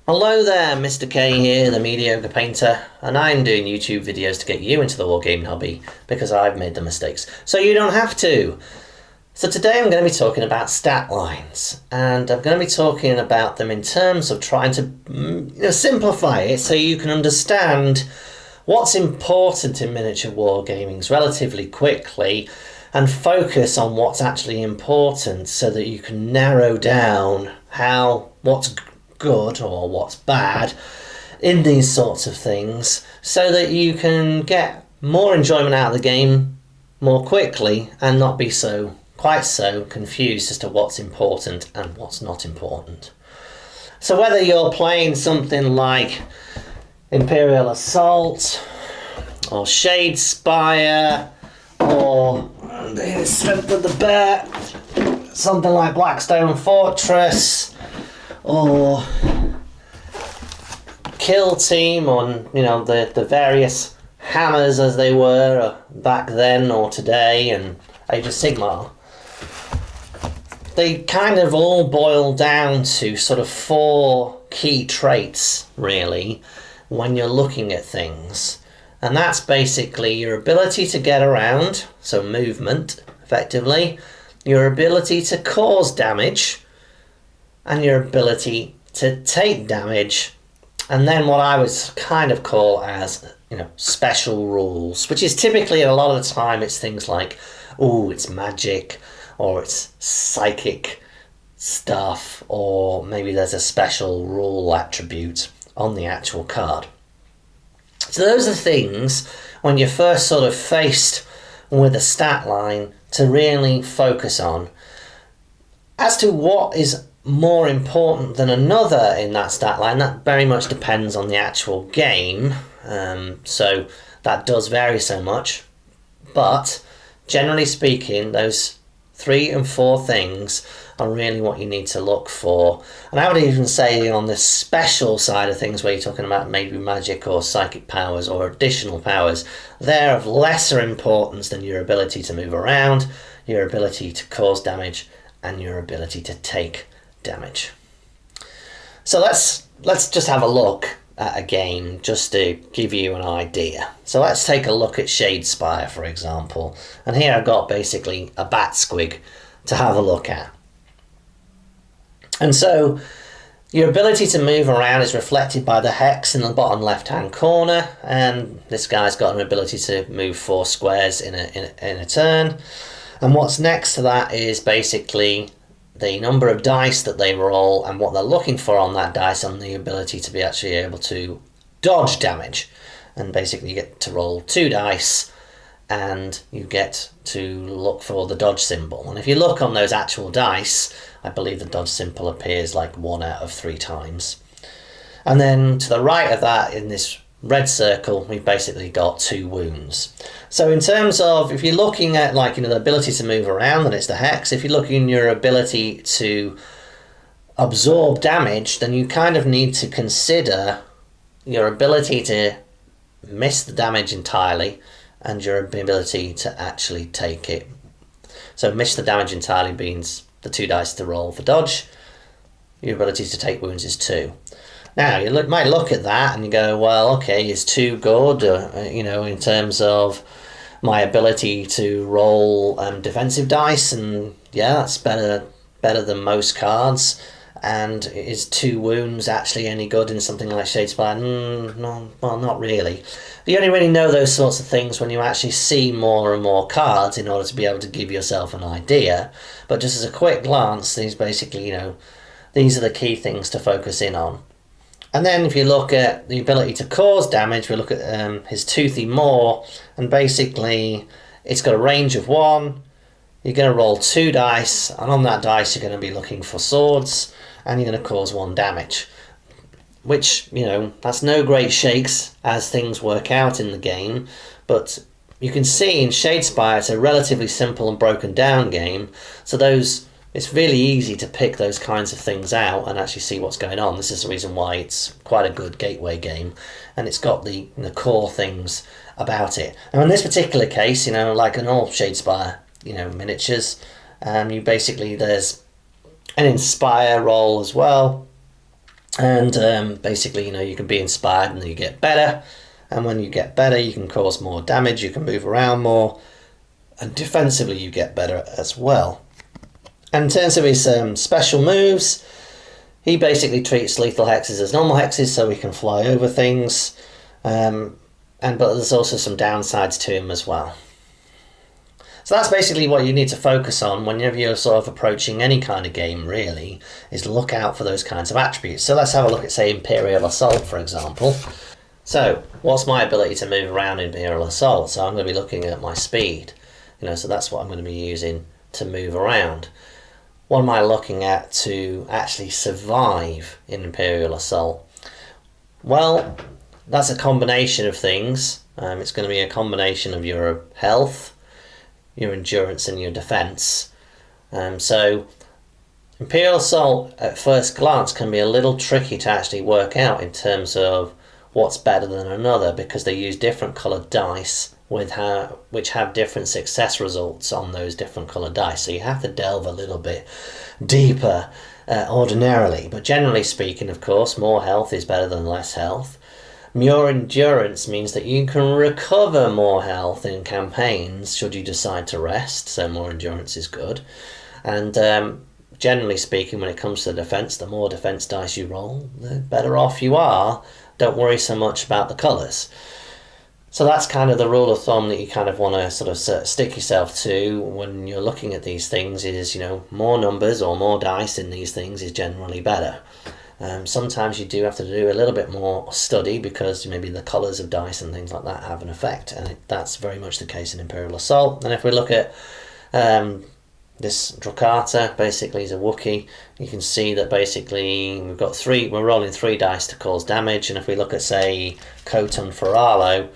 Hello there, Mr. K here, the mediocre painter, and I'm doing YouTube videos to get you into the wargaming hobby because I've made the mistakes, so you don't have to. So today I'm going to be talking about stat lines, and I'm going to be talking about them in terms of trying to simplify it so you can understand what's important in miniature wargaming relatively quickly and focus on what's actually important so that you can narrow down what's good or what's bad in these sorts of things so that you can get more enjoyment out of the game more quickly and not be quite so confused as to what's important and what's not important. So whether you're playing something like Imperial Assault or Spire or the Strength of the Bear, something like Blackstone Fortress, or Kill Team, on the various hammers as they were back then or today, and Age of Sigmar, they kind of all boil down to sort of four key traits really when you're looking at things, and that's basically your ability to get around, so movement effectively, your ability to cause damage, and your ability to take damage, and then what I would kind of call as special rules, which is typically a lot of the time it's things like, it's magic, or it's psychic stuff, or maybe there's a special rule attribute on the actual card. So those are things when you're first sort of faced with a stat line to really focus on. As to what is more important than another in that stat line, that very much depends on the actual game, so that does vary so much, but generally speaking those 3 and 4 things are really what you need to look for. And I would even say on the special side of things, where you're talking about maybe magic or psychic powers or additional powers, they're of lesser importance than your ability to move around, your ability to cause damage, and your ability to take damage. So let's just have a look at a game just to give you an idea. So let's take a look at Spire, for example, and here I've got basically a bat squig to have a look at. And so your ability to move around is reflected by the hex in the bottom left hand corner, and this guy's got an ability to move 4 squares in a turn. And what's next to that is basically the number of dice that they roll and what they're looking for on that dice, and the ability to be actually able to dodge damage. And basically you get to roll 2 dice and you get to look for the dodge symbol. And if you look on those actual dice, I believe the dodge symbol appears like 1 out of 3 times. And then to the right of that, in this red circle, we've basically got 2 wounds. So in terms of, if you're looking at the ability to move around, then it's the hex. If you're looking at your ability to absorb damage, then you kind of need to consider your ability to miss the damage entirely and your ability to actually take it. So miss the damage entirely means the 2 dice to roll for dodge. Your ability to take wounds is 2. Now, you might look at that and you go, well, okay, is 2 good, in terms of my ability to roll defensive dice, and yeah, that's better than most cards. And is 2 wounds actually any good in something like Spire? No, well, not really. You only really know those sorts of things when you actually see more and more cards in order to be able to give yourself an idea. But just as a quick glance, these basically, these are the key things to focus in on. And then if you look at the ability to cause damage, we look at his Toothy Maw, and basically it's got a range of 1. You're going to roll 2 dice, and on that dice you're going to be looking for swords, and you're going to cause 1 damage. Which, that's no great shakes as things work out in the game, but you can see in Spire it's a relatively simple and broken down game, so it's really easy to pick those kinds of things out and actually see what's going on. This is the reason why it's quite a good gateway game, and it's got the core things about it. Now in this particular case, like in all Spire, miniatures, you basically, there's an Inspire roll as well, And basically, you know, you can be inspired and you get better. And when you get better, you can cause more damage, you can move around more, and defensively you get better as well. And in terms of his special moves, he basically treats lethal hexes as normal hexes, so he can fly over things. But there's also some downsides to him as well. So that's basically what you need to focus on whenever you're sort of approaching any kind of game, really, is look out for those kinds of attributes. So let's have a look at, say, Imperial Assault, for example. So, what's my ability to move around in Imperial Assault? So I'm going to be looking at my speed. You know, so that's what I'm going to be using to move around. What am I looking at to actually survive in Imperial Assault? Well, that's a combination of things. It's going to be a combination of your health, your endurance and your defense. So Imperial Assault at first glance can be a little tricky to actually work out in terms of what's better than another, because they use different coloured dice which have different success results on those different coloured dice. So you have to delve a little bit deeper ordinarily. But generally speaking, of course, more health is better than less health. More endurance means that you can recover more health in campaigns should you decide to rest, so more endurance is good. And generally speaking, when it comes to defense, the more defense dice you roll, the better off you are. Don't worry so much about the colours. So that's kind of the rule of thumb that you kind of want to sort of stick yourself to when you're looking at these things is, you know, more numbers or more dice in these things is generally better. Sometimes you do have to do a little bit more study because maybe the colours of dice and things like that have an effect, and that's very much the case in Imperial Assault. And if we look at this Drocata, basically is a Wookiee, you can see that basically we're rolling 3 dice to cause damage, and if we look at, say, Khoton Faralo,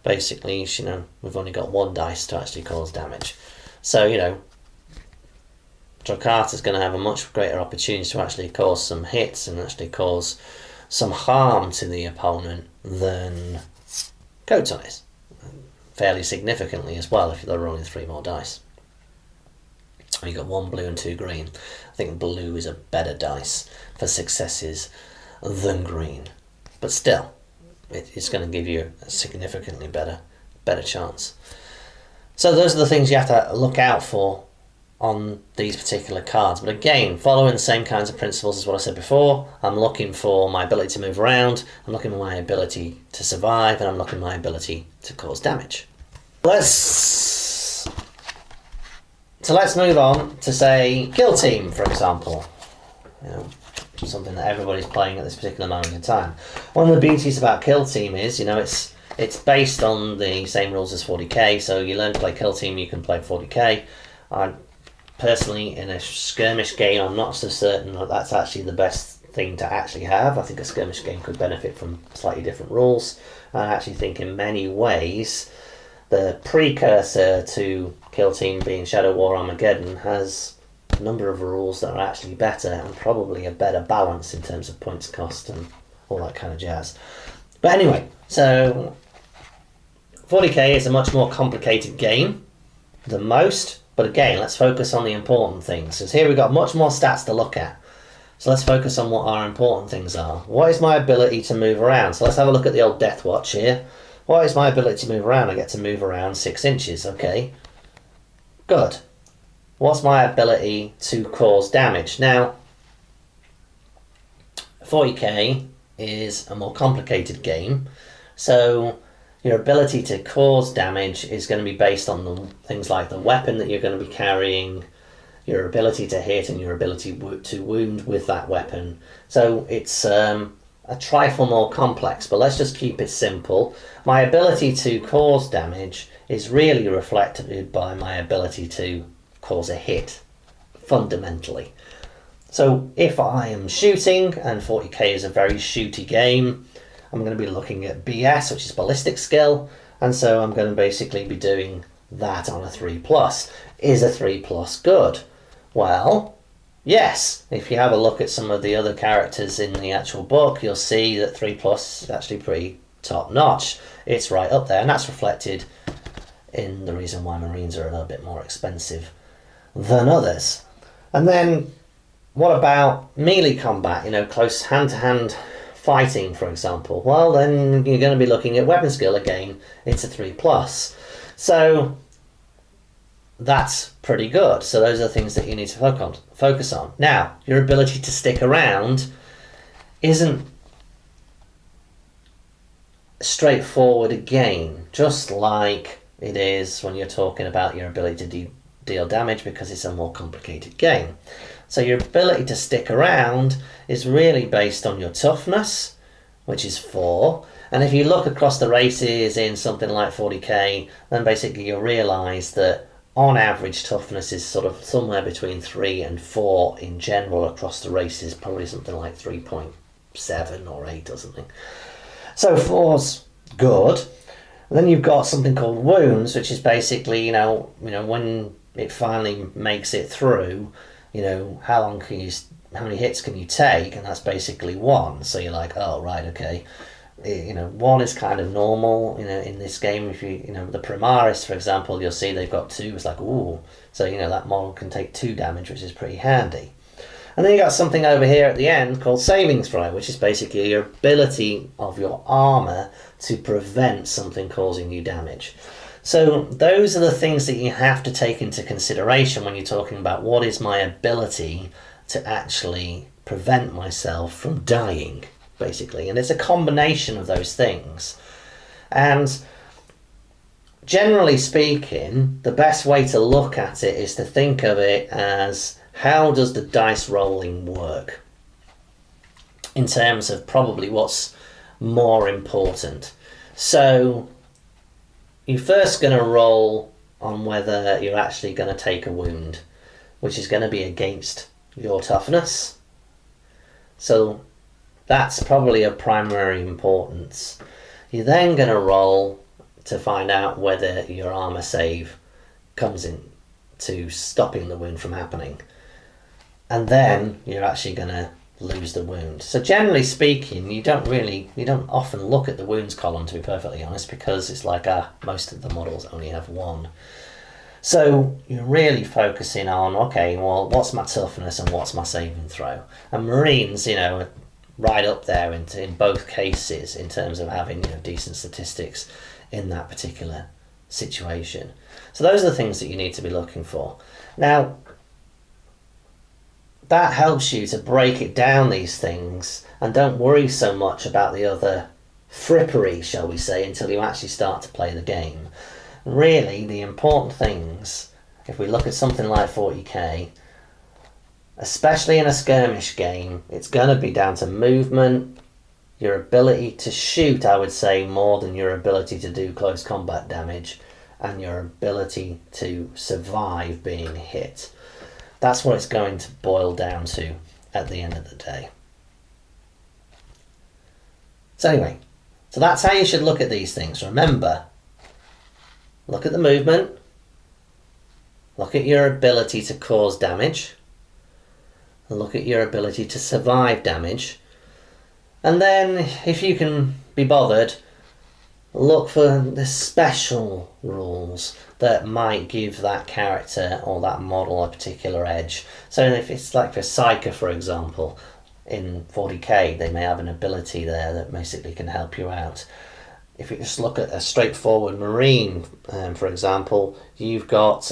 basically, you know, we've only got 1 dice to actually cause damage. So, you know, Drocata's going to have a much greater opportunity to actually cause some hits and actually cause some harm to the opponent than Khoton is. Fairly significantly as well if they're rolling 3 more dice. And you've got 1 blue and 2 green. I think blue is a better dice for successes than green. But still, it's going to give you a significantly better chance. So those are the things you have to look out for on these particular cards. But again, following the same kinds of principles as what I said before, I'm looking for my ability to move around, I'm looking for my ability to survive, and I'm looking for my ability to cause damage. Let's move on to, say, Kill Team, for example. You know, something that everybody's playing at this particular moment in time. One of the beauties about Kill Team is, you know, it's based on the same rules as 40k, so you learn to play Kill Team, you can play 40k. Personally, in a skirmish game, I'm not so certain that that's actually the best thing to actually have. I think a skirmish game could benefit from slightly different rules. I actually think in many ways the precursor to Kill Team being Shadow War Armageddon has a number of rules that are actually better and probably a better balance in terms of points cost and all that kind of jazz. But anyway, so 40k is a much more complicated game than most. But again, let's focus on the important things. Because here we've got much more stats to look at. So let's focus on what our important things are. What is my ability to move around? So let's have a look at the old Death Watch here. What is my ability to move around? I get to move around 6 inches. Okay. Good. What's my ability to cause damage? Now, 40k is a more complicated game. So your ability to cause damage is going to be based on the things like the weapon that you're going to be carrying, your ability to hit, and your ability to wound with that weapon. So it's a trifle more complex, but let's just keep it simple. My ability to cause damage is really reflected by my ability to cause a hit, fundamentally. So if I am shooting, and 40k is a very shooty game, I'm going to be looking at BS, which is ballistic skill, and so I'm going to basically be doing that on a 3+. Is a 3+ good? Well, yes. If you have a look at some of the other characters in the actual book, you'll see that 3+ is actually pretty top-notch. It's right up there, and that's reflected in the reason why Marines are a little bit more expensive than others. And then what about melee combat, close hand-to-hand fighting, for example? Well, then you're going to be looking at weapon skill again. It's a 3+. So that's pretty good. So those are the things that you need to focus on. Now, your ability to stick around isn't straightforward again, just like it is when you're talking about your ability to deal damage, because it's a more complicated game. So your ability to stick around is really based on your toughness, which is 4. And if you look across the races in something like 40k, then basically you'll realise that on average toughness is sort of somewhere between 3 and 4 in general across the races, probably something like 3.7 or 8 or something. So 4's good. And then you've got something called wounds, which is basically, when it finally makes it through, how many hits can you take? And that's basically 1. So you're like, oh, right, okay. 1 is kind of normal, in this game. If the Primaris, for example, you'll see they've got 2. It's like, ooh. So, that model can take 2 damage, which is pretty handy. And then you got something over here at the end called saving throw, which is basically your ability of your armor to prevent something causing you damage. So those are the things that you have to take into consideration when you're talking about what is my ability to actually prevent myself from dying, basically. And it's a combination of those things. And generally speaking, the best way to look at it is to think of it as, how does the dice rolling work in terms of probably what's more important? So you're first going to roll on whether you're actually going to take a wound, which is going to be against your toughness. So that's probably of primary importance. You're then going to roll to find out whether your armor save comes in to stopping the wound from happening. And then you're actually going to lose the wound. So generally speaking, you don't often look at the wounds column, to be perfectly honest, because it's like, most of the models only have 1. So you're really focusing on, okay, well, what's my toughness and what's my saving throw? And Marines, are right up there in both cases in terms of having decent statistics in that particular situation. So those are the things that you need to be looking for. Now, that helps you to break it down, these things, and don't worry so much about the other frippery, shall we say, until you actually start to play the game. Really, the important things, if we look at something like 40k, especially in a skirmish game, it's going to be down to movement, your ability to shoot, I would say, more than your ability to do close combat damage, and your ability to survive being hit. That's what it's going to boil down to at the end of the day. So anyway, so that's how you should look at these things. Remember, look at the movement, look at your ability to cause damage, and look at your ability to survive damage. And then, if you can be bothered, look for the special rules that might give that character or that model a particular edge. So if it's like for Psyker, for example, in 40k, they may have an ability there that basically can help you out. If you just look at a straightforward Marine, for example, you've got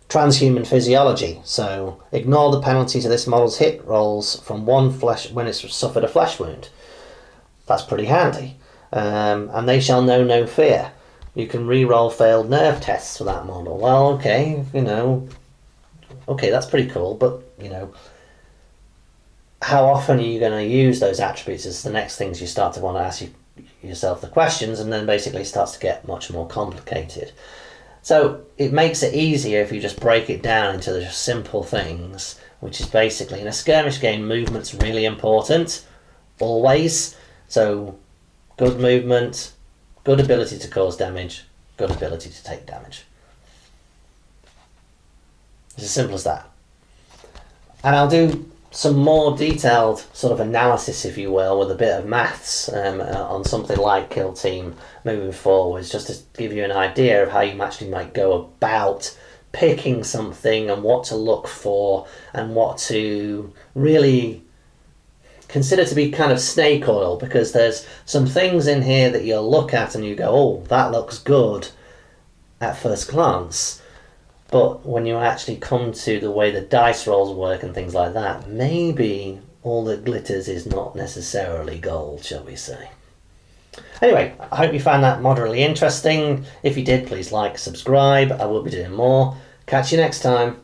transhuman physiology. So ignore the penalty to this model's hit rolls from one flesh when it's suffered a flesh wound. That's pretty handy. And they shall know no fear. You can re-roll failed nerve tests for that model. Well, okay, okay, that's pretty cool, but, how often are you going to use those attributes is the next things you start to want to ask yourself the questions, and then basically it starts to get much more complicated. So it makes it easier if you just break it down into the simple things, which is basically, in a skirmish game, movement's really important, always. So good movement, good ability to cause damage, good ability to take damage. It's as simple as that. And I'll do some more detailed sort of analysis, if you will, with a bit of maths on something like Kill Team moving forwards, just to give you an idea of how you actually might go about picking something and what to look for and what to really consider to be kind of snake oil, because there's some things in here that you'll look at and you go, oh, that looks good at first glance. But when you actually come to the way the dice rolls work and things like that, maybe all that glitters is not necessarily gold, shall we say. Anyway, I hope you found that moderately interesting. If you did, please like, subscribe. I will be doing more. Catch you next time.